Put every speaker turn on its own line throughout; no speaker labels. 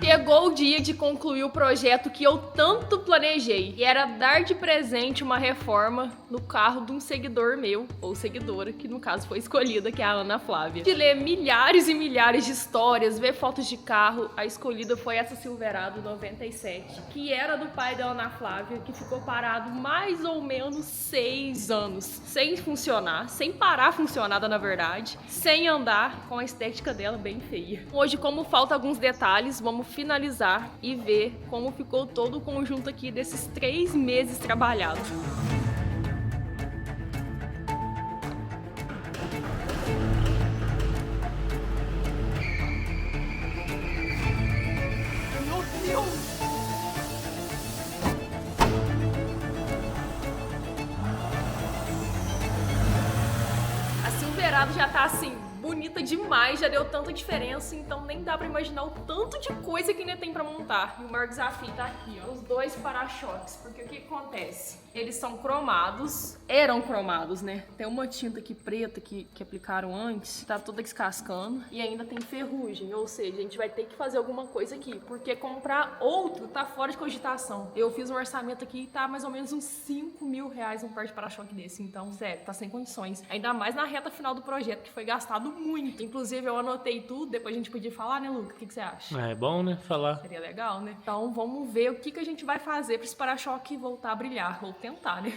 Chegou o dia de concluir o projeto que eu tanto planejei. E era dar de presente uma reforma no carro de um seguidor meu, ou seguidora, que no caso foi escolhida, que é a Ana Flávia. De ler milhares e milhares de histórias, ver fotos de carro, a escolhida foi essa Silverado 97, que era do pai da Ana Flávia, que ficou parado mais ou menos 6 anos, sem funcionar, sem parar funcionada na verdade, sem andar, com a estética dela bem feia. Hoje, como falta alguns detalhes, vamos finalizar e ver como ficou todo o conjunto aqui desses 3 meses trabalhados. Meu Deus! A Silverado já tá assim, bonita demais, já deu tanta diferença, então nem dá pra imaginar o tanto de coisa que ainda tem pra montar. E o maior desafio tá aqui, ó, os 2 para-choques, porque o que acontece? Eles são cromados, eram cromados, né? Tem uma tinta aqui preta que aplicaram antes, tá toda descascando e ainda tem ferrugem, ou seja, a gente vai ter que fazer alguma coisa aqui, porque comprar outro tá fora de cogitação. Eu fiz um orçamento aqui e tá mais ou menos uns 5 mil reais um par de para-choque desse, então, sério, tá sem condições. Ainda mais na reta final do projeto, que foi gastado muito. Inclusive, eu anotei tudo, depois a gente podia falar, né, Luca? O que você acha?
É bom, né? Falar.
Seria legal, né? Então, vamos ver o que a gente vai fazer pra esse para-choque voltar a brilhar, ou tentar, né?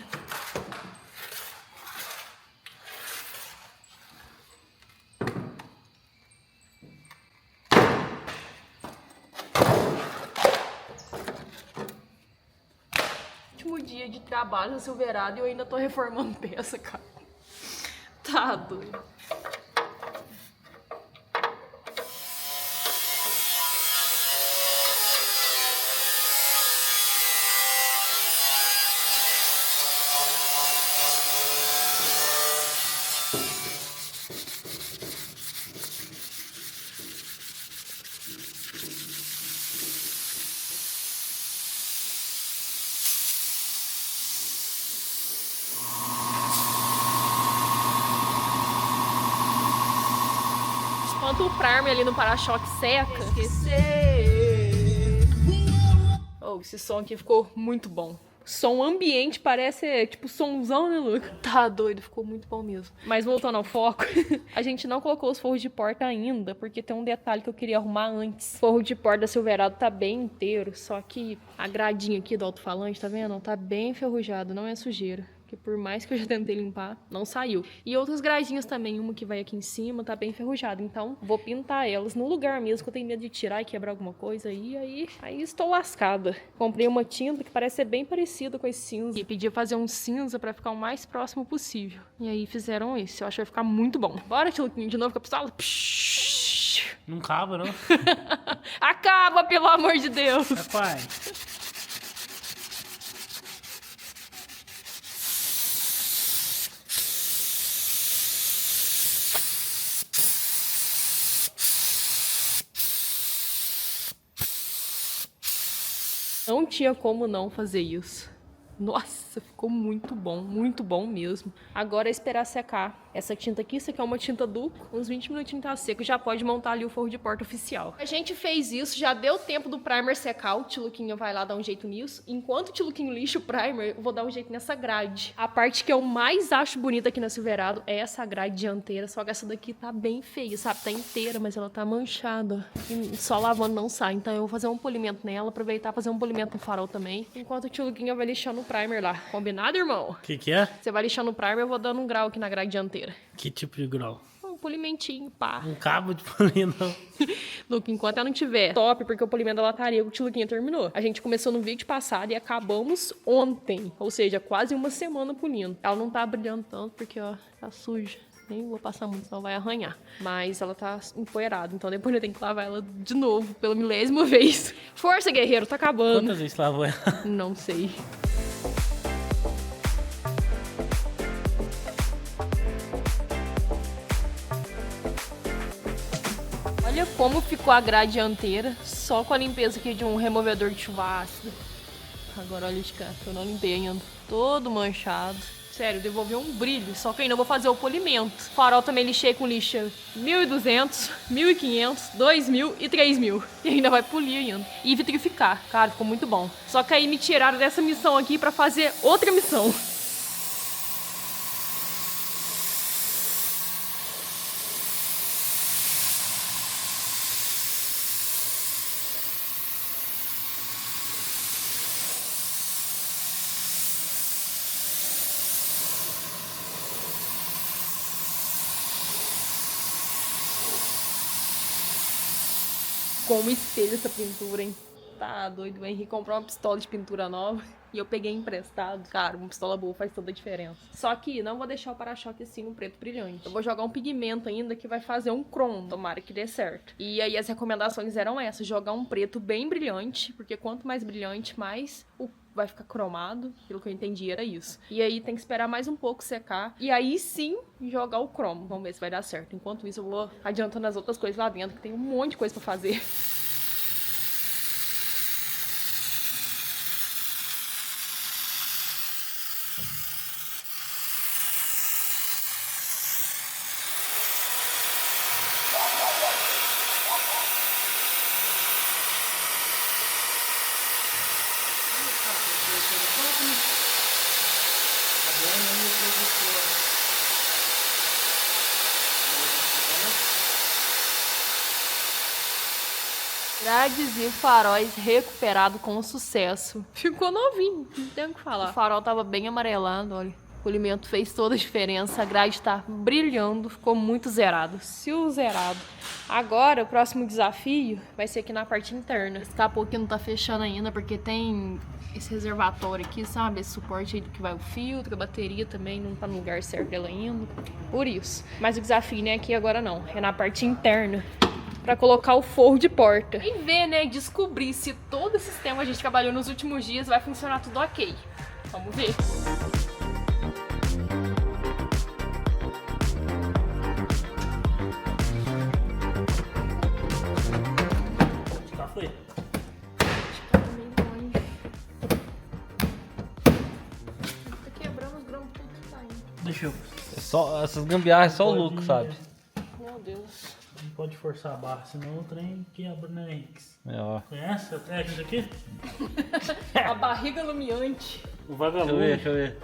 Último dia de trabalho na Silverado e eu ainda tô reformando peça, cara. Tá doido. Enquanto o primer ali no para-choque seca. Oh, esse som aqui ficou muito bom. Som ambiente parece tipo somzão, né, Luca? Tá doido, ficou muito bom mesmo. Mas voltando ao foco, a gente não colocou os forros de porta ainda, porque tem um detalhe que eu queria arrumar antes. O forro de porta da Silverado tá bem inteiro, só que a gradinha aqui do alto-falante, tá vendo? Tá bem enferrujado, não é sujeira. Que por mais que eu já tentei limpar, não saiu. E outras gradinhas também, uma que vai aqui em cima, tá bem enferrujada. Então, vou pintar elas no lugar mesmo, que eu tenho medo de tirar e quebrar alguma coisa. E aí estou lascada. Comprei uma tinta que parece ser bem parecida com esse cinza. E pedi fazer um cinza pra ficar o mais próximo possível. E aí fizeram isso. Eu acho que vai ficar muito bom. Bora, Tiluquinho, de novo com a pistola?
Não acaba, não?
Acaba, pelo amor de Deus!
Pai.
Não tinha como não fazer isso. Nossa, ficou muito bom mesmo. Agora é esperar secar essa tinta aqui. Isso aqui é uma tinta dupla, uns 20 minutinhos tá seco, já pode montar ali o forro de porta oficial. A gente fez isso, já deu tempo do primer secar, o Tiluquinho vai lá dar um jeito nisso. Enquanto o Tiluquinho lixa o primer, eu vou dar um jeito nessa grade. A parte que eu mais acho bonita aqui na Silverado é essa grade dianteira, só que essa daqui tá bem feia, sabe? Tá inteira, mas ela tá manchada. E só lavando não sai, então eu vou fazer um polimento nela, aproveitar e fazer um polimento no farol também. Enquanto o Tiluquinho vai lixando o primer lá. Combinado, irmão?
O que é?
Você vai lixando o primer, eu vou dando um grau aqui na grade dianteira.
Que tipo de grau?
Um polimentinho, pá.
Um cabo de polir, não.
Luca, enquanto ela não tiver top, porque o polimento da lataria o Tiluquinho terminou. A gente começou no vídeo passado e acabamos ontem. Ou seja, quase uma semana polindo. Ela não tá brilhando tanto porque, ó, tá suja. Nem vou passar muito, senão vai arranhar. Mas ela tá empoeirada, então depois eu tenho que lavar ela de novo, pela milésima vez. Força, guerreiro, tá acabando.
Quantas vezes lavou ela?
Não sei. Olha como ficou a grade dianteira, só com a limpeza aqui de um removedor de chuva ácido. Agora olha de cá, que eu não limpei ainda. Todo manchado. Sério, devolveu um brilho. Só que ainda vou fazer o polimento. O farol também lixei com lixa 1.200, 1.500, 2.000 e 3.000. E ainda vai polir ainda. E vitrificar. Cara, ficou muito bom. Só que aí me tiraram dessa missão aqui pra fazer outra missão. Como espelho essa pintura, hein? Tá doido, o Henrique comprou uma pistola de pintura nova e eu peguei emprestado. Cara, uma pistola boa faz toda a diferença. Só que não vou deixar o para-choque assim no preto brilhante. Eu vou jogar um pigmento ainda que vai fazer um cromo, tomara que dê certo. E aí as recomendações eram essas, jogar um preto bem brilhante, porque quanto mais brilhante, mais vai ficar cromado, pelo que eu entendi era isso. E aí tem que esperar mais um pouco secar, e aí sim jogar o cromo. Vamos ver se vai dar certo. Enquanto isso eu vou adiantando as outras coisas lá dentro, que tem um monte de coisa pra fazer. Grades e faróis recuperados com sucesso. Ficou novinho, não tem o que falar. O farol tava bem amarelado, olha. O polimento fez toda a diferença. A grade tá brilhando, ficou muito zerado. Sil zerado. Agora, o próximo desafio vai ser aqui na parte interna. Esse capô aqui não tá fechando ainda, porque tem esse reservatório aqui, sabe? Esse suporte aí do que vai o filtro, a bateria também não tá no lugar certo dela ainda. Por isso. Mas o desafio não é aqui agora não, é na parte interna. Pra colocar o forro de porta. E ver, né, descobrir se todo o sistema que a gente trabalhou nos últimos dias vai funcionar tudo ok. Vamos ver.
Foi.
Tá quebrando os grãos tudo que tá indo.
Deixa eu.
Só, essas gambiarras é só o Luco, sabe?
Meu Deus.
Não pode forçar a barra, senão o trem quebra, né, Henrique?
É, ó.
Conhece a técnica aqui?
A barriga lumiante.
O
Deixa eu ver,
vagalume.
deixa eu ver.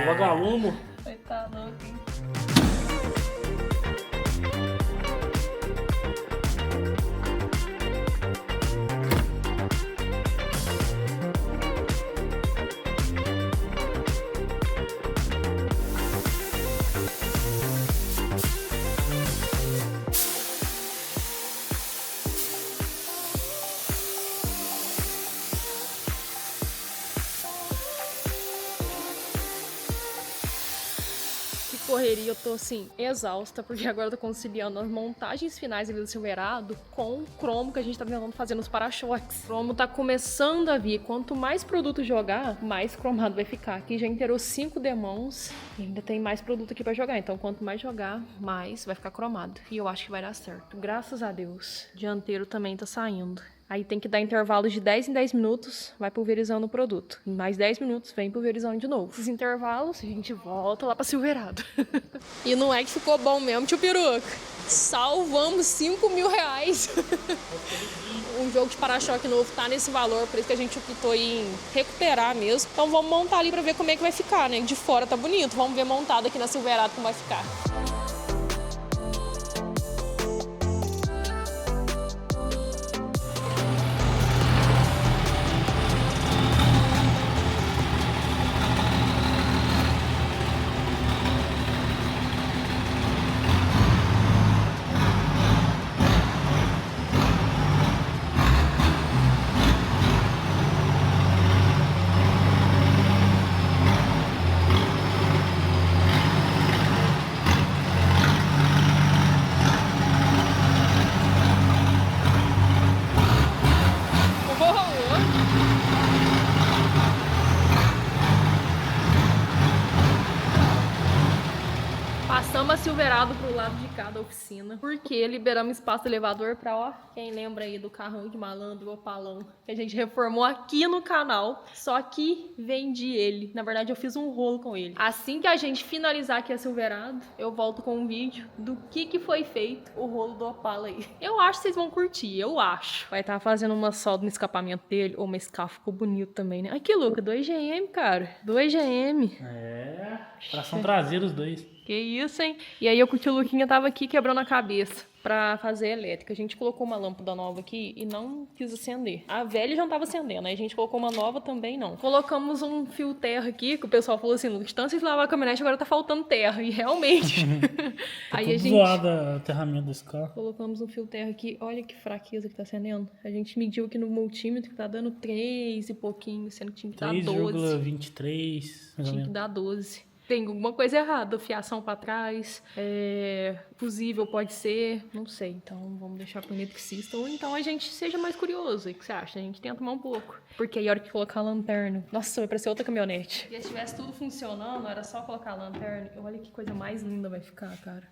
O vagalumo.
Vai tá louco, hein? Correria, eu tô assim, exausta, porque agora eu tô conciliando as montagens finais ali do Silverado com o cromo que a gente tá tentando fazer nos para-choques. O cromo tá começando a vir, quanto mais produto jogar, mais cromado vai ficar. Aqui já inteirou 5 demãos e ainda tem mais produto aqui pra jogar, então quanto mais jogar, mais vai ficar cromado. E eu acho que vai dar certo, graças a Deus. O dianteiro também tá saindo. Aí tem que dar intervalos de 10 em 10 minutos, vai pulverizando o produto. Em mais 10 minutos, vem pulverizando de novo. Esses intervalos, a gente volta lá pra Silverado. E não é que ficou bom mesmo, tio Peruca. Salvamos 5 mil reais. Um jogo de para-choque novo tá nesse valor, por isso que a gente optou em recuperar mesmo. Então vamos montar ali pra ver como é que vai ficar, né? De fora tá bonito, vamos ver montado aqui na Silverado como vai ficar. Trocamos a Silverado pro lado de cá da oficina, porque liberamos espaço do elevador pra, ó, quem lembra aí do carrão de malandro, o Opalão, que a gente reformou aqui no canal, só que vendi ele. Na verdade, eu fiz um rolo com ele. Assim que a gente finalizar aqui a Silverado, eu volto com um vídeo do que foi feito o rolo do Opala aí. Eu acho que vocês vão curtir, eu acho. Vai estar fazendo uma solda no escapamento dele, ou mas esse carro ficou bonito também, né? Ai, que louca, 2GM, cara. 2GM.
É, tração traseira os dois.
Que isso, hein? E aí eu curti o Luquinha tava aqui quebrando a cabeça pra fazer elétrica. A gente colocou uma lâmpada nova aqui e não quis acender. A velha já não tava acendendo, aí a gente colocou uma nova também não. Colocamos um fio terra aqui, que o pessoal falou assim, Lucas, tanto vocês lavar a caminhonete, agora tá faltando terra. E realmente. Aí
Tudo
a gente...
zoado a aterramento desse carro.
Colocamos um fio terra aqui. Olha que fraqueza que tá acendendo. A gente mediu aqui no multímetro que tá dando 3 e pouquinho, sendo que tinha que dar 12.
3,23, mais ou
Tinha que
menos.
dar 12. Tem alguma coisa errada, fiação pra trás, fusível pode ser, não sei. Então vamos deixar pro eletricista, ou então a gente seja mais curioso. O que você acha? A gente tenta mais um pouco. Porque aí a hora que colocar a lanterna, nossa, vai parecer outra caminhonete. E se tivesse tudo funcionando, era só colocar a lanterna. Olha que coisa mais linda vai ficar, cara.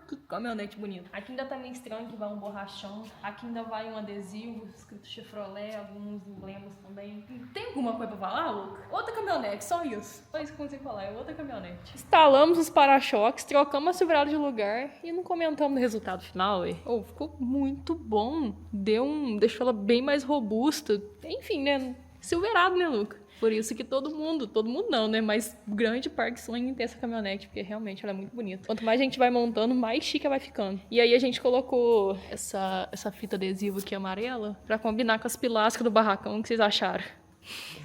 Que caminhonete bonito. Aqui ainda tá meio estranho que vai um borrachão. Aqui ainda vai um adesivo escrito Chevrolet, alguns emblemas também. Tem alguma coisa pra falar, Luca? Outra caminhonete, só isso. Só isso que eu consigo falar, é outra caminhonete. Instalamos os para-choques, trocamos a Silverado de lugar e não comentamos o resultado final, ué. Oh, ficou muito bom. Deixou ela bem mais robusta. Enfim, né? Silverado, né, Luca? Por isso que todo mundo não, né? Mas grande parte sonha em ter essa caminhonete, porque realmente ela é muito bonita. Quanto mais a gente vai montando, mais chique ela vai ficando. E aí a gente colocou essa fita adesiva aqui amarela pra combinar com as pilastras do barracão. O que vocês acharam?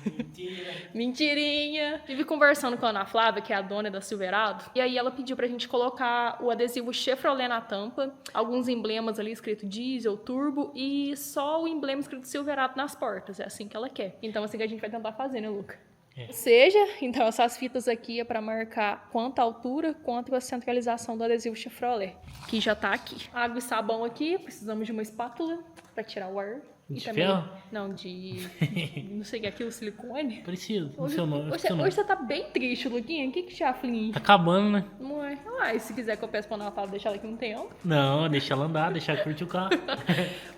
Mentira.
Mentirinha! Estive conversando com a Ana Flávia, que é a dona da Silverado, e aí ela pediu pra gente colocar o adesivo Chevrolet na tampa, alguns emblemas ali escrito diesel, turbo e só o emblema escrito Silverado nas portas. É assim que ela quer. Então assim que a gente vai tentar fazer, né, Luca? Ou seja, então essas fitas aqui é para marcar quanto a altura, quanto a centralização do adesivo Chevrolet, que já tá aqui. Água e sabão aqui, precisamos de uma espátula para tirar o ar.
De
E também,
ferro?
não, não sei o que é aquilo, silicone.
Preciso,
Hoje
funcionou.
hoje você tá bem triste, Luquinha. O que te aflige?
Tá acabando, né?
Não é? Ah, se quiser que eu peça pra Ana Paula deixar ela aqui um tempo.
Não, deixa ela andar, deixa ela curtir o carro.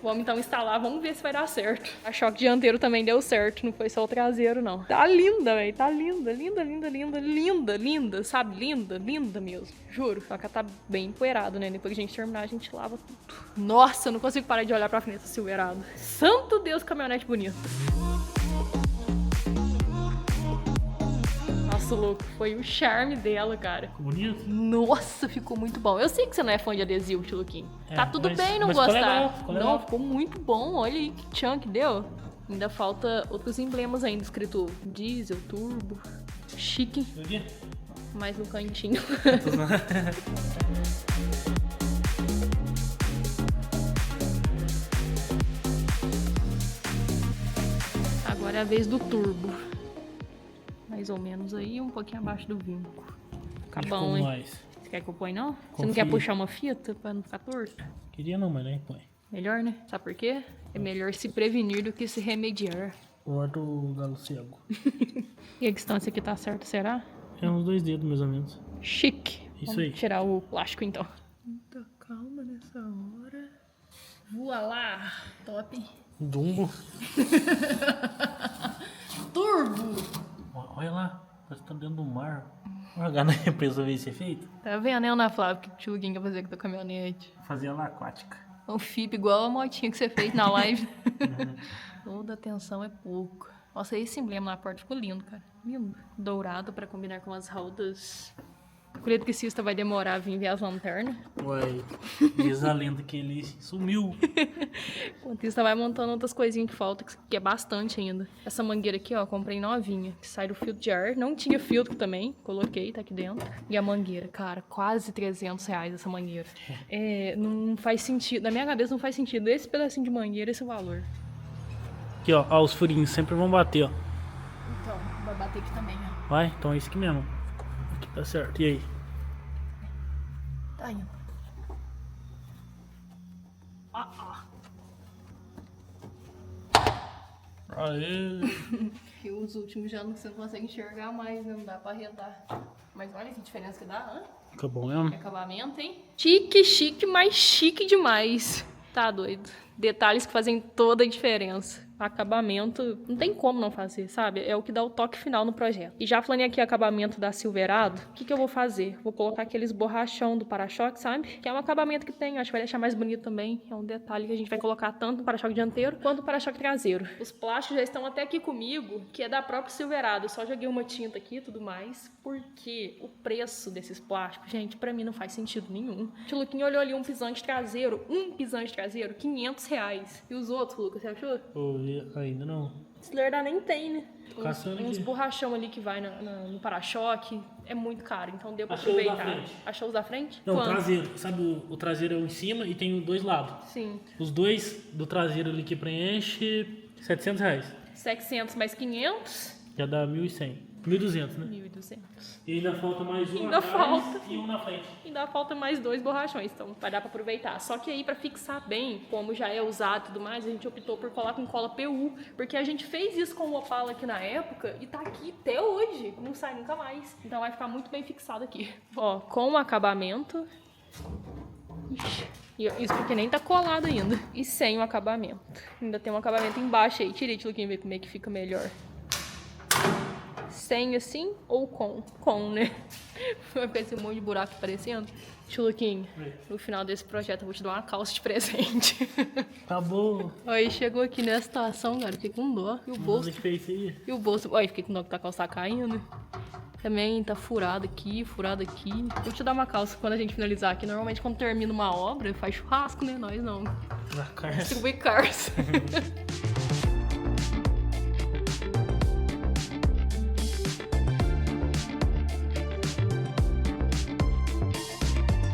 Vamos então instalar, vamos ver se vai dar certo. A choque dianteiro também deu certo, não foi só o traseiro, não. Tá linda, velho, tá linda, linda, linda, linda, linda, linda, sabe? Linda, linda mesmo, juro. Só que ela tá bem empoeirada, né? Depois que a gente terminar, a gente lava tudo. Nossa, eu não consigo parar de olhar pra frente dessa Silverado. Santo Deus, caminhonete bonita. Nossa, louco, foi o charme dela, cara.
Ficou bonito?
Nossa, ficou muito bom. Eu sei que você não é fã de adesivo, tio Luquinho. Tá tudo
mas-
bem não
mas ficou
gostar.
legal, ficou legal.
Não, ficou muito bom. Olha aí que tchan que deu. Ainda falta outros emblemas ainda, escrito diesel, turbo. Chique,
Viu aqui?
mais no cantinho. Agora é a vez do turbo. Mais ou menos aí, um pouquinho abaixo do vinco. Fica
Ficou
bom, hein?
mais.
Você quer que eu ponha, não? Você não
Confia.
quer puxar uma fita pra não ficar torto?
Queria não, mas nem põe.
Melhor, né? Sabe por quê? É melhor se prevenir do que se remediar.
Corta o galo cego.
E a distância aqui tá certa, será?
É uns 2 dedos, mais ou menos.
Chique.
Isso
Vamos
aí.
tirar o plástico, então. Muita calma nessa hora. Voa lá. Top.
Dumbo.
Turbo.
Olha lá, parece que tá dentro do mar. Vou jogar na represa ver esse efeito.
Tá vendo, né, Ana Flávia, que o tio Guinho quer fazer com a tua caminhonete?
Fazia lá aquática.
Um FIP igual a motinha que você fez na live. Toda atenção é pouco. Nossa, esse emblema na porta ficou lindo, cara. Lindo. Dourado pra combinar com as rodas. O eletricista vai demorar a vir ver as lanternas.
Uai, diz a lenda que ele sumiu.
O eletricista vai montando outras coisinhas que faltam, que é bastante ainda. Essa mangueira aqui, ó, comprei novinha, que sai do filtro de ar. Não tinha filtro também, coloquei, tá aqui dentro. E a mangueira, cara, quase R$300 essa mangueira. É, não faz sentido, na minha cabeça não faz sentido esse pedacinho de mangueira, esse valor.
Aqui, ó, os furinhos sempre vão bater, ó.
Então, vai bater aqui também, ó.
Vai, então é isso aqui mesmo. Aqui tá certo. E aí?
Tá indo.
Aê!
E os últimos já não você consegue enxergar mais, né? Não dá pra arredar. Mas olha que diferença que dá, hã?
Fica bom mesmo.
Acabamento, hein? Chique, mas chique demais. Tá doido. Detalhes que fazem toda a diferença. Acabamento, não tem como não fazer, sabe? É o que dá o toque final no projeto. E já falando aqui acabamento da Silverado, o que eu vou fazer? Vou colocar aqueles borrachão do para-choque, sabe? Que é um acabamento que tem, acho que vai deixar mais bonito também. É um detalhe que a gente vai colocar tanto no para-choque dianteiro quanto no para-choque traseiro. Os plásticos já estão até aqui comigo, que é da própria Silverado. Eu só joguei uma tinta aqui e tudo mais, porque o preço desses plásticos, gente, pra mim não faz sentido nenhum. O tio Luquinho olhou ali um pisante traseiro, R$500. E os outros, Lucas, você achou?
Ainda não.
Esse Lerda nem tem, né?
Caçando
Uns
aqui.
borrachão ali que vai no para-choque. É muito caro, então deu pra
Achou os da
aproveitar.
frente.
Achou os da frente?
Não, o
Quanto?
traseiro. Sabe o traseiro é o em cima e tem os dois lados.
Sim.
Os dois do traseiro ali que preenche R$700.
700 mais 500,
Já dá 1.100. 1.200, né?
1.200.
E ainda falta mais um
Ainda
atrás
falta.
e um na frente.
Ainda falta mais 2 borrachões, então vai dar pra aproveitar. Só que aí, pra fixar bem, como já é usado e tudo mais, a gente optou por colar com cola PU, porque a gente fez isso com o Opala aqui na época e tá aqui até hoje, não sai nunca mais. Então vai ficar muito bem fixado aqui. Ó, com o acabamento... Ixi, isso porque nem tá colado ainda. E sem o acabamento. Ainda tem um acabamento embaixo aí. Tirei, Luquinho, ver como é que fica melhor. Sem assim ou com? Com, né? Vai ficar esse monte de buraco aparecendo. Tio Luquinho, no final desse projeto eu vou te dar uma calça de presente.
Acabou.
Aí chegou aqui nessa situação, cara, fiquei com dó. E o bolso.
Nossa, que fez isso aí?
E o bolso. Olha, fiquei com dó que a calça tá caindo. Também tá furado aqui, furado aqui. Vou te dar uma calça quando a gente finalizar aqui. Normalmente quando termina uma obra, faz churrasco, né? Nós não.
Na cara.
Distribui cars.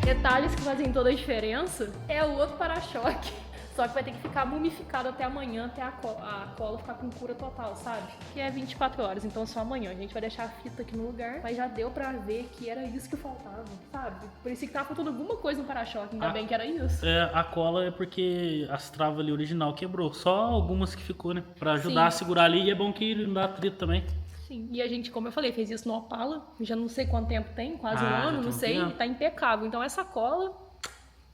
Detalhes que fazem toda a diferença é o outro para-choque. Só que vai ter que ficar mumificado até amanhã, até a cola ficar com cura total, sabe? Que é 24 horas, então só amanhã. A gente vai deixar a fita aqui no lugar, mas já deu pra ver que era isso que faltava, sabe? Parecia que tava faltando alguma coisa no para-choque, ainda bem que era isso.
É, a cola é porque as travas ali original quebrou. Só algumas que ficou, né? Pra ajudar
Sim.
a segurar ali e é bom que não dá atrito também.
Sim, e a gente, como eu falei, fez isso no Opala, já não sei quanto tempo tem, quase um
Já
ano,
tem
não
um
sei,
tempo.
tá impecável. Então essa cola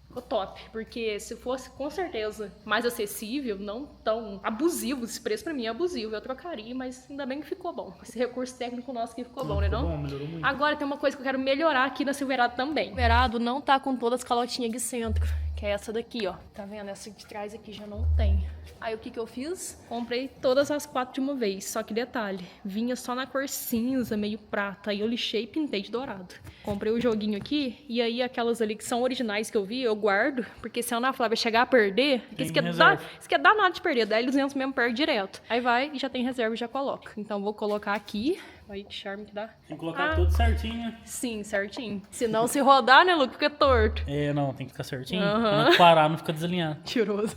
ficou top, porque se fosse com certeza mais acessível, não tão abusivo, esse preço pra mim é abusivo, eu trocaria, mas ainda bem que ficou bom. Esse recurso técnico nosso aqui ficou bom, né não?
Bom, melhorou muito.
Agora tem uma coisa que eu quero melhorar aqui na Silverado também. O Silverado não tá com todas as calotinhas excêntricas, que é essa daqui, ó. Tá vendo? Essa de trás aqui já não tem. Aí o que eu fiz? Comprei todas as 4 de uma vez, só que detalhe, vinha só na cor cinza, meio prata, aí eu lixei e pintei de dourado. Comprei o joguinho aqui, e aí aquelas ali que são originais que eu vi, eu guardo, porque se a Ana Flávia chegar a perder,
Tem
isso que
reserva.
é danado de perder, daí 200 mesmo perde direto. Aí vai e já tem reserva e já coloca. Então vou colocar aqui, aí que charme que dá.
Tem que colocar tudo certinho, né?
Sim, certinho. Se não se rodar, né, Luke, fica torto.
É, não, tem que ficar certinho.
Aham.
Não parar, não fica desalinhado.
Tiroso.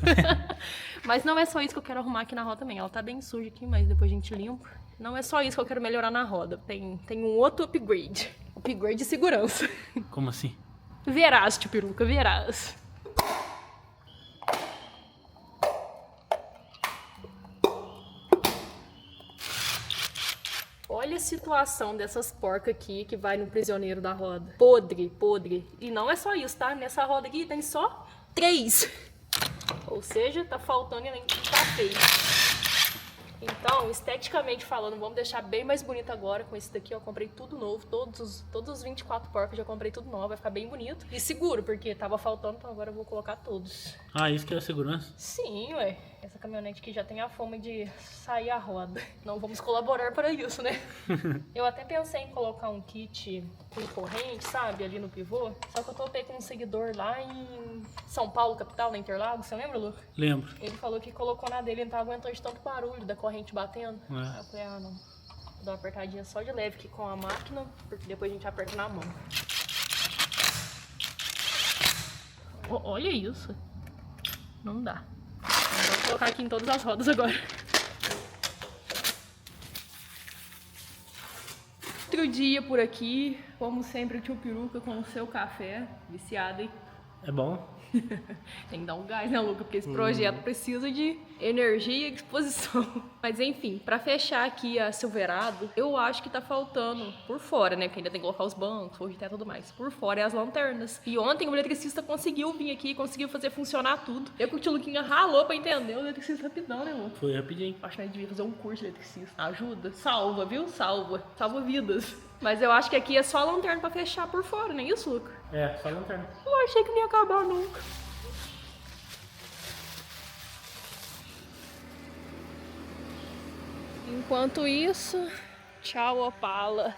Mas não é só isso que eu quero arrumar aqui na roda também. Ela tá bem suja aqui, mas depois a gente limpa. Não é só isso que eu quero melhorar na roda. Tem um outro upgrade. Upgrade de segurança.
Como assim?
Verás, tio Peruca, verás. Olha a situação dessas porcas aqui que vai no prisioneiro da roda. Podre, podre. E não é só isso, tá? Nessa roda aqui tem só 3. Ou seja, tá faltando e nem tá feio. Então, esteticamente falando, vamos deixar bem mais bonito agora com esse daqui. Eu comprei tudo novo, todos os 24 porcos eu já comprei tudo novo, vai ficar bem bonito. E seguro, porque tava faltando, então agora eu vou colocar todos.
Ah, isso que é a segurança?
Sim, ué. Essa caminhonete aqui já tem a fome de sair a roda. Não vamos colaborar para isso, né? Eu até pensei em colocar um kit com corrente, sabe? Ali no pivô. Só que eu topei com um seguidor lá em São Paulo, capital, na Interlagos. Você lembra, Lu?
Lembro.
Ele falou que colocou na dele e não tava aguentando de tanto barulho da corrente batendo.
É.
Aí eu falei, ah, não. Vou dar uma apertadinha só de leve aqui com a máquina, porque depois a gente aperta na mão. Olha isso. Não dá. Vou colocar aqui em todas as rodas agora. Outro dia por aqui, como sempre, o tio Peruca com o seu café. Viciado, hein?
É bom?
Tem que dar um gás, né, Luca? Porque esse projeto precisa de energia e disposição. Mas enfim, pra fechar aqui a Silverado, eu acho que tá faltando por fora, né? Que ainda tem que colocar os bancos, forro de teto e tudo mais. Por fora é as lanternas. E ontem o eletricista conseguiu vir aqui, conseguiu fazer funcionar tudo. Eu que o tio Luquinha ralou pra entender o eletricista rapidão, né, Luca?
Foi rapidinho.
Acho que a gente devia fazer um curso de eletricista. Ajuda. Salva, viu? Salva. Salva vidas. Mas eu acho que aqui é só a lanterna pra fechar por fora, não é isso, Luca?
É, só lanterna.
Eu achei que não ia acabar nunca. Enquanto isso, tchau, Opala.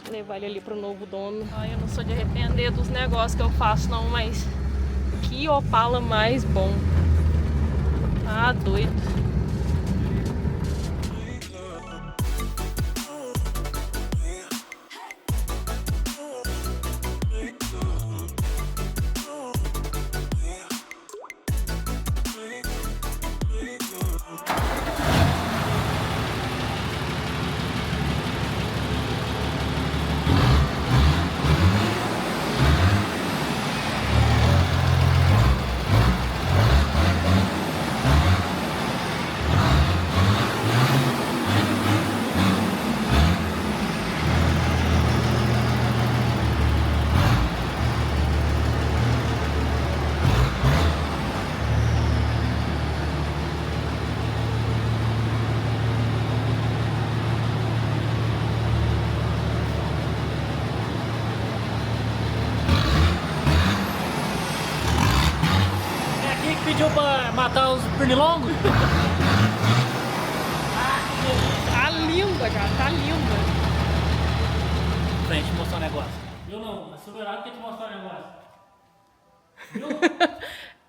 Vou levar ele ali pro novo dono. Ai, eu não sou de arrepender dos negócios que eu faço, não, mas que Opala mais bom. Ah, doido.
Pediu pra matar os pernilongos?
Tá linda, cara, tá linda.
Pra gente mostrar um negócio. Viu não? A Silverado quer te mostrar um negócio. Viu?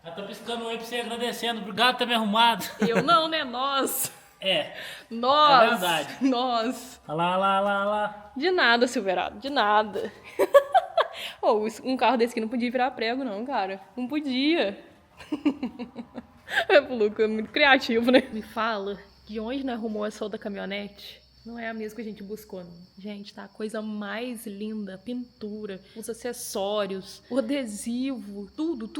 Ela tá piscando um oi pra você agradecendo. Obrigado por ter me arrumado.
Eu não, né? Nós.
É.
Nós.
É verdade.
Nós.
Olha lá.
De nada, Silverado, de nada. Um carro desse aqui não podia virar prego, não, cara. Não podia. O Luca é muito criativo, né? Me fala, de onde não arrumou essa outra caminhonete? Não é a mesma que a gente buscou, não. Gente, tá a coisa mais linda. A pintura, os acessórios, o adesivo, tudo.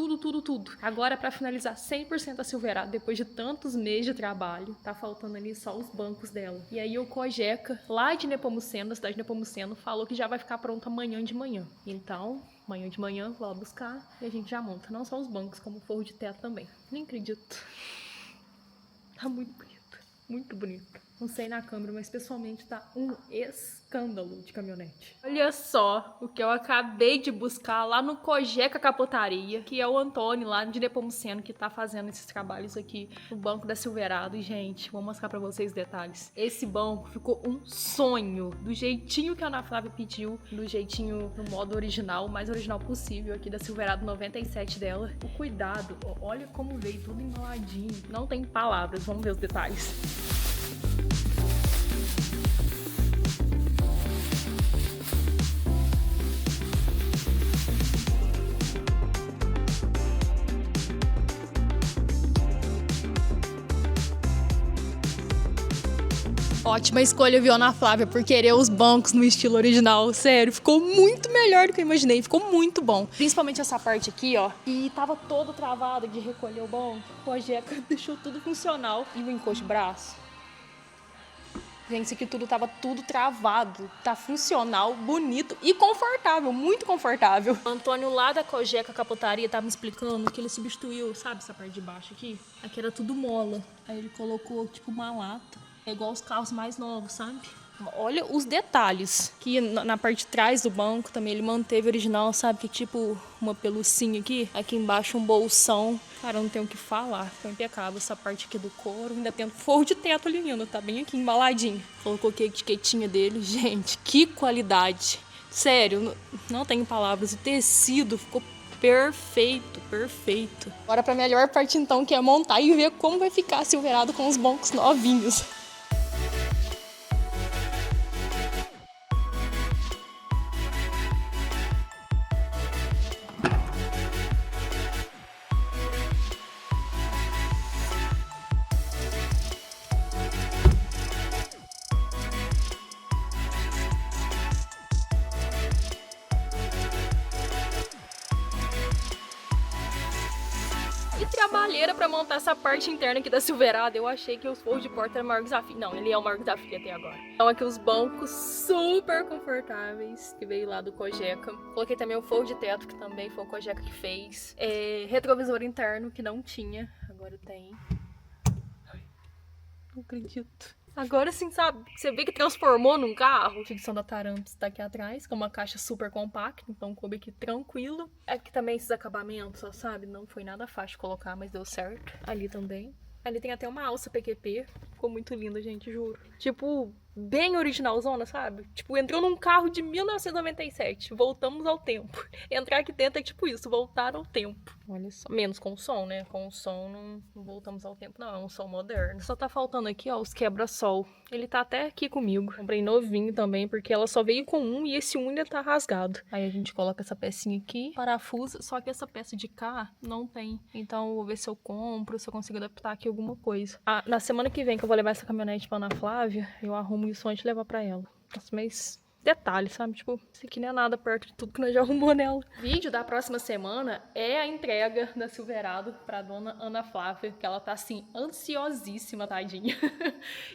Agora, pra finalizar 100% a Silverado, depois de tantos meses de trabalho, tá faltando ali só os bancos dela. E aí o Cojeca, lá de Nepomuceno, da cidade de Nepomuceno, falou que já vai ficar pronto amanhã de manhã. Então, amanhã de manhã, vou lá buscar e a gente já monta. Não só os bancos, como o forro de teto também. Nem acredito. Tá muito bonito. Muito bonito. Não sei na câmera, mas pessoalmente tá um escândalo de caminhonete. Olha só o que eu acabei de buscar lá no Cojeca Capotaria, que é o Antônio lá de Nepomuceno que tá fazendo esses trabalhos aqui no banco da Silverado. E, gente, vou mostrar pra vocês os detalhes. Esse banco ficou um sonho, do jeitinho que a Ana Flávia pediu, do jeitinho no modo original, o mais original possível aqui da Silverado 97 dela. O cuidado, olha como veio tudo embaladinho. Não tem palavras, vamos ver os detalhes. Ótima escolha, viu, Ana Flávia, por querer os bancos no estilo original. Sério, ficou muito melhor do que eu imaginei. Ficou muito bom. Principalmente essa parte aqui, ó. E tava todo travado de recolher o banco. O Cojeca deixou tudo funcional. E o encosto de braço. Gente, isso aqui tava tudo travado. Tá funcional, bonito e confortável. Muito confortável. O Antônio lá da Cojeca Capotaria tava me explicando que ele substituiu, sabe essa parte de baixo aqui? Aqui era tudo mola. Aí ele colocou, tipo, uma lata. É igual os carros mais novos, sabe? Olha os detalhes. Aqui na parte de trás do banco também ele manteve original, sabe? Que tipo uma pelucinha aqui. Aqui embaixo um bolsão. Cara, não tenho o que falar. Ficou impecável essa parte aqui do couro. Ainda tem forro de teto ali ainda. Tá bem aqui embaladinho. Colocou aqui a etiquetinha dele. Gente, que qualidade. Sério, não tenho palavras. O tecido ficou perfeito, perfeito. Agora pra melhor parte então, que é montar e ver como vai ficar Silverado com os bancos novinhos. trabalheira pra montar essa parte interna aqui da Silverado. Eu achei que os forros de porta era o maior desafio. Não, ele é o maior desafio até agora. Então aqui os bancos super confortáveis, que veio lá do Cogeca. Coloquei também o forro de teto, que também foi o Cogeca que fez. Retrovisor interno, que não tinha. Agora tem. Não acredito. Agora sim, sabe? Você vê que transformou num carro. A ficção da Taramps tá aqui atrás, com uma caixa super compacta, então coube aqui tranquilo. Aqui também esses acabamentos, ó, sabe? Não foi nada fácil de colocar, mas deu certo. Ali também. Ali tem até uma alça PQP. Ficou muito lindo, gente, juro. Tipo, bem originalzona, sabe? Tipo, entrou num carro de 1997. Voltamos ao tempo. Entrar aqui dentro é tipo isso, voltar ao tempo. Olha só. Menos com o som, né? Com o som não voltamos ao tempo, não. É um som moderno. Só tá faltando aqui, ó, os quebra-sol. Ele tá até aqui comigo. Comprei novinho também, porque ela só veio com um e esse um ainda tá rasgado. Aí a gente coloca essa pecinha aqui, parafusa. Só que essa peça de cá não tem. Então eu vou ver se eu compro, se eu consigo adaptar aqui alguma coisa. Na semana que vem que eu vou levar essa caminhonete pra Ana Flávia, eu arrumo isso antes de levar pra ela. Nossa, mas detalhe, sabe? Tipo, isso aqui não é nada perto de tudo que nós já arrumou nela. O vídeo da próxima semana é a entrega da Silverado pra dona Ana Flávia, que ela tá, assim, ansiosíssima, tadinha.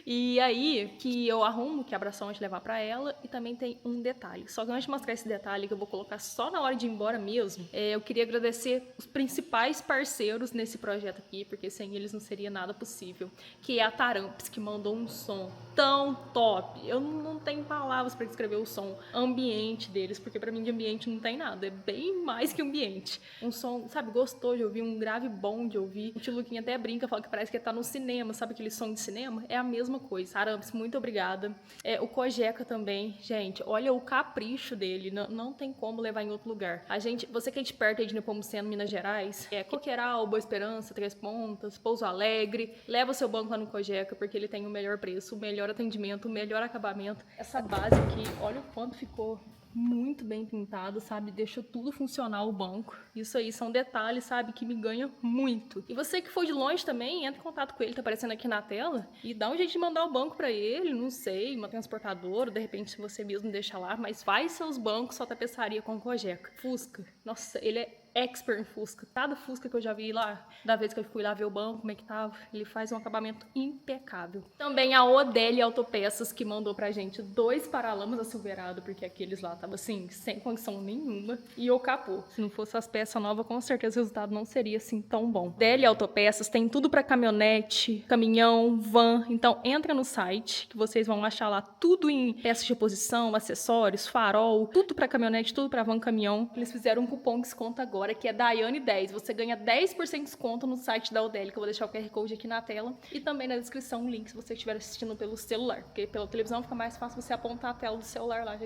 E aí, que eu arrumo quebra-sol antes de levar pra ela, e também tem um detalhe. Só que antes de mostrar esse detalhe, que eu vou colocar só na hora de ir embora mesmo, eu queria agradecer os principais parceiros nesse projeto aqui, porque sem eles não seria nada possível, que é a Taramps, que mandou um som tão top. Eu não tenho palavras pra descrever o som ambiente deles, porque pra mim de ambiente não tem nada, é bem mais que ambiente. Um som, sabe, gostoso de ouvir, um grave bom de ouvir. O tio Luquinha até brinca, fala que parece que tá no cinema, sabe aquele som de cinema? É a mesma coisa. Taramps, muito obrigada. O Cogeca também, gente, olha o capricho dele, não tem como levar em outro lugar. Você que é de perto aí de Nepomuceno, Minas Gerais, Coqueiral, Boa Esperança, Três Pontas, Pouso Alegre, leva o seu banco lá no Cogeca, porque ele tem o melhor preço, o melhor atendimento, o melhor acabamento. Essa base aqui, olha o quanto ficou muito bem pintado, sabe? Deixou tudo funcionar o banco. Isso aí são detalhes, sabe? Que me ganha muito. E você que for de longe também, entra em contato com ele, tá aparecendo aqui na tela, e dá um jeito de mandar o banco pra ele, não sei, uma transportadora, de repente se você mesmo deixa lá, mas faz seus bancos só tapeçaria com Cogeca. Fusca. Nossa, ele é expert em Fusca. Cada Fusca que eu já vi lá, da vez que eu fui lá ver o banco, como é que tava, ele faz um acabamento impecável. Também a Odelli Autopeças, que mandou pra gente 2 paralamas da Silverado, porque aqueles lá tava assim, sem condição nenhuma, e o capô. Se não fosse as peças novas, com certeza o resultado não seria assim tão bom. Odelli Autopeças tem tudo pra caminhonete, caminhão, van, então entra no site, que vocês vão achar lá tudo em peças de reposição, acessórios, farol, tudo pra caminhonete, tudo pra van, caminhão. Eles fizeram um cupom de desconto agora, que é Daiane10. Você ganha 10% de desconto no site da Odelli, que eu vou deixar o QR Code aqui na tela. E também na descrição o link se você estiver assistindo pelo celular. Porque pela televisão fica mais fácil você apontar a tela do celular lá,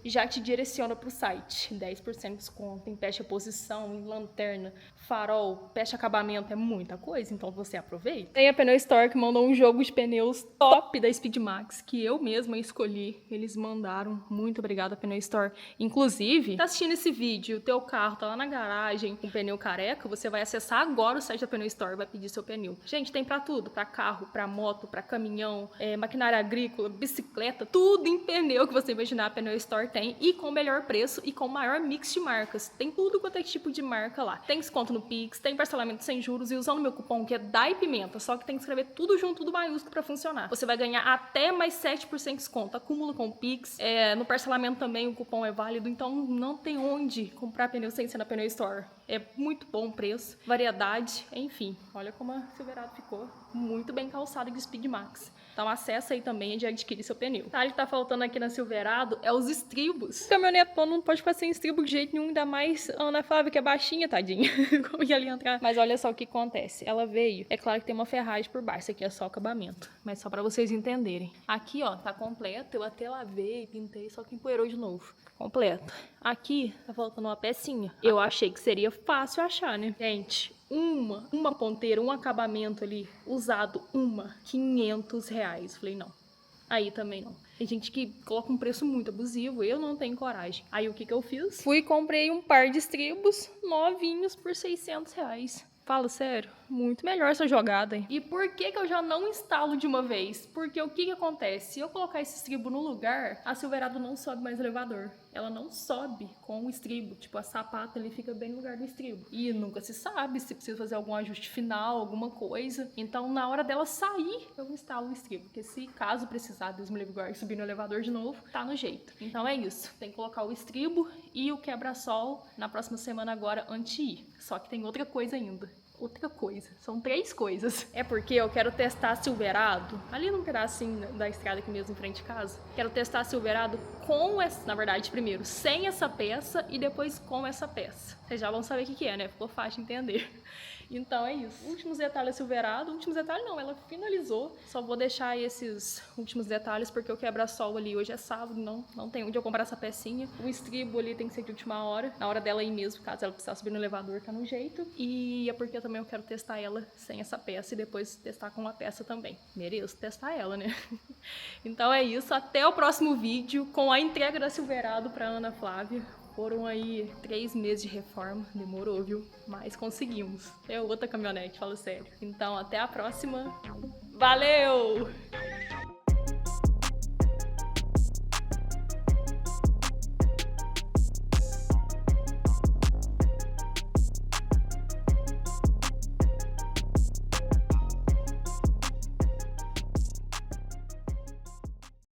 já te direciona pro site. 10% de desconto em peça de reposição, em lanterna, farol, peça de acabamento, é muita coisa, então você aproveita. Tem a Pneu Store, que mandou um jogo de pneus top da Speedmax, que eu mesma escolhi. Eles mandaram. Muito obrigada, Pneu Store. Inclusive, tá assistindo esse vídeo, o teu carro tá lá na garagem, com pneu careca, você vai acessar agora o site da Pneu Store e vai pedir seu pneu. Gente, tem pra tudo, pra carro, pra moto, pra caminhão, maquinária agrícola, bicicleta, tudo em pneu que você imaginar, a Pneu Store tem, e com o melhor preço e com o maior mix de marcas. Tem tudo quanto é tipo de marca lá. Tem desconto no Pix, tem parcelamento sem juros, e usando meu cupom, que é DAIPIMENTA, só que tem que escrever tudo junto, tudo maiúsculo pra funcionar. Você vai ganhar até mais 7% de desconto, acúmulo com o Pix, no parcelamento também o cupom é válido, então não tem onde comprar pneu sem ser na Pneu Store. É muito bom o preço, variedade, enfim. Olha como a Silverado ficou muito bem calçada de Speedmax. Então acessa aí também de adquirir seu pneu. Tá, ele tá faltando aqui na Silverado é os estribos. O caminhonetão não pode ficar sem estribo de jeito nenhum, ainda mais a Ana Flávia, que é baixinha, tadinha. Como ia ali entrar? Mas olha só o que acontece. Ela veio, é claro que tem uma ferragem por baixo, isso aqui é só acabamento. Mas só pra vocês entenderem. Aqui, ó, tá completo, eu até lavei, pintei, só que empoeirou de novo. Completo. Aqui tá faltando uma pecinha. Eu achei que seria fácil achar, né? Gente, uma ponteira, um acabamento ali, usado, R$500. Falei, não. Aí também não. Tem gente que coloca um preço muito abusivo, eu não tenho coragem. Aí o que eu fiz? Fui e comprei um par de estribos novinhos por R$600. Fala sério, muito melhor essa jogada, hein? E por que eu já não instalo de uma vez? Porque o que acontece? Se eu colocar esse estribo no lugar, a Silverado não sobe mais o elevador. ela não sobe com o estribo. Tipo, a sapata ali fica bem no lugar do estribo. E nunca se sabe se precisa fazer algum ajuste final, alguma coisa. Então, na hora dela sair, eu instalo o estribo. Porque se caso precisar, Deus me livre, agora subir no elevador de novo, tá no jeito. Então é isso. Tem que colocar o estribo e o quebra-sol na próxima semana agora antes de ir. Só que tem outra coisa ainda. Outra coisa, são 3 coisas. É porque eu quero testar Silverado, ali num pedacinho da estrada aqui mesmo em frente de casa. Quero testar Silverado com essa, na verdade, primeiro sem essa peça e depois com essa peça. Vocês já vão saber o que é, né? Ficou fácil de entender. Então é isso. Últimos detalhes Silverado. Últimos detalhes não, ela finalizou. Só vou deixar esses últimos detalhes porque o quebra-sol ali hoje é sábado, não tem onde eu comprar essa pecinha. O estribo ali tem que ser de última hora, na hora dela ir mesmo, caso ela precisar subir no elevador, tá no jeito. E é porque também eu quero testar ela sem essa peça e depois testar com uma peça também. Mereço testar ela, né? Então é isso. Até o próximo vídeo com a entrega da Silverado pra Ana Flávia. Foram aí 3 meses de reforma, demorou, viu? Mas conseguimos. É outra caminhonete, falo sério. Então, até a próxima. Valeu!